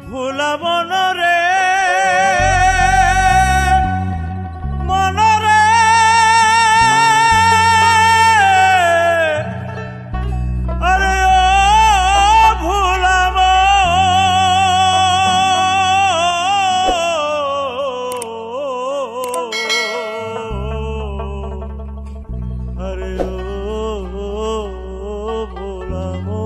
ভুলাবো না রে মনরে আরে ও ভুলাবো আরে ও ভুলাবো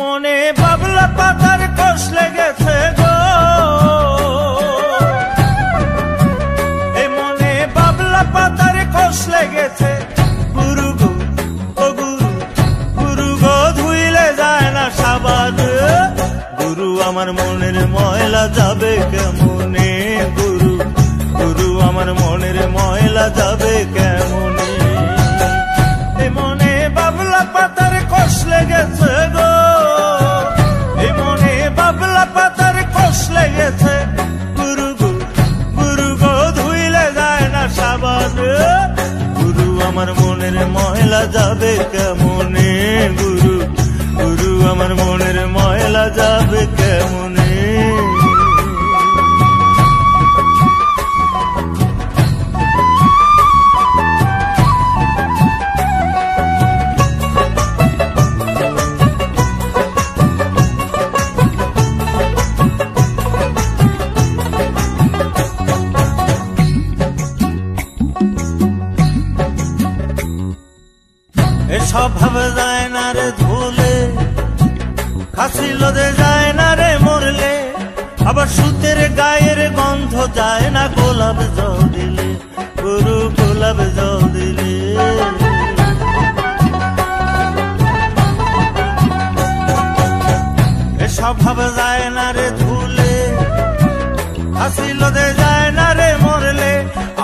মনে বাবলা পাতার কষ লেগেছে গো এই মনে বাবলা পাতার কষ লেগেছে গুরু গো ও গুরু গুরু গো ধুইলে যায় না সাবান গুরু আমার মনের ময়লা যাবে কেমনে গুরু গুরু আমার মনের ময়লা যাবে কেমনে এই মনে বাবলা পাতার কষ লেগেছে গো পাতার কষ লেগেছে গুরু গো গুরু গো ধুইলে যায় না সাবান গুরু আমার মনের ময়লা যাবে কেমনে গুরু গুরু আমার মনের ময়লা যাবে কেমনে স্বভাব যায় না রে ধুলে খাসি লোদে যায় না রে মরলে আবার সুতের গায়ের গন্ধ যায় না গোলাপ জল দিলে গুরু গোলাপ জল দিলে স্বভাব যায় না রে ধুলে খাসি লোদে যায় না রে মরলে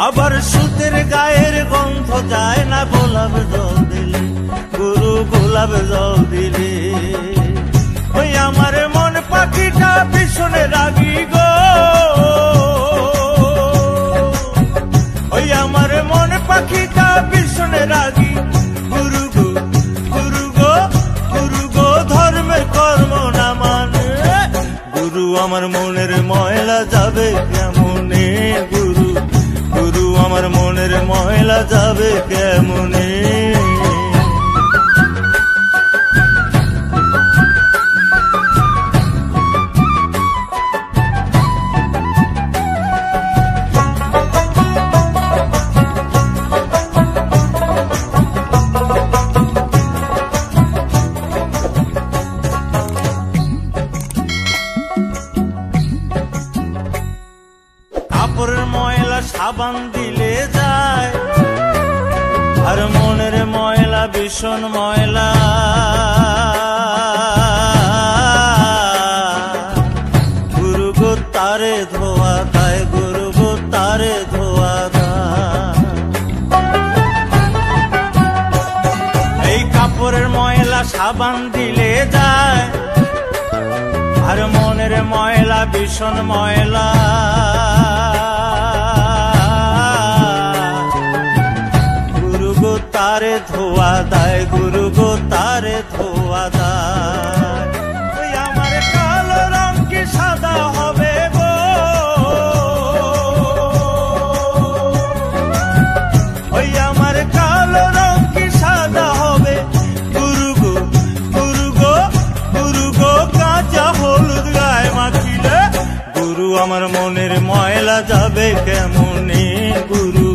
আবার সুতের গায়ের গন্ধ যায় না গোলাপ জল দিলে গুরু গোলাপ জল দিলে ওই আমার মন পাখিটা ভীষণে রাগি গো ওই আমার মন পাখিটা ভীষণে রাগি গুরু গো গুরু গো গুরু গো ধর্মের কর্ম না মানে গুরু আমার মনের ময়লা যাবে কেমনে গুরু গুরু আমার মনের ময়লা যাবে কেমনে কাপড়ের ময়লা সাবান দিলে যায় আর মনের ময়লা ভীষণ ময়লা গুরু গো তারে ধোয়া দেয় গুরু গো তারে ধোয়া দেয় এই কাপড়ের ময়লা সাবান দিলে যায় আর মনের ময়লা ভীষণ ময়লা গুরু গো তারে ধোয়া দেয় গুরু গো তারে ধোয়া দেয় ওই আমার কালো রং কি সাদা হবে গো ওই আমার কালো রং কি সাদা হবে গুরু গো গুরু গো গুরু গো কাঁচা হলুদ গায়ে মাখিলে গুরু আমার মনের ময়লা যাবে কেমনে গুরু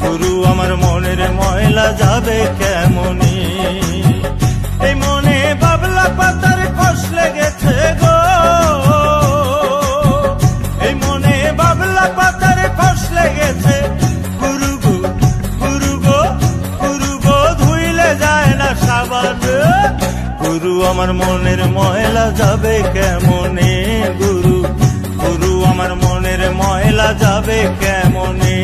গুরু আমার মনের ময়লা যাবে কেমনে এই মনে বাবলা পাতার কষ লেগেছে গো এই মনে বাবলা পাতার কষ লেগেছে গুরু গো গুরু গো গুরু গো ধুইলে যায় না সাবান গুরু আমার মনের ময়লা যাবে কেমনে গুরু গুরু আমার মনের ময়লা যাবে কেমনে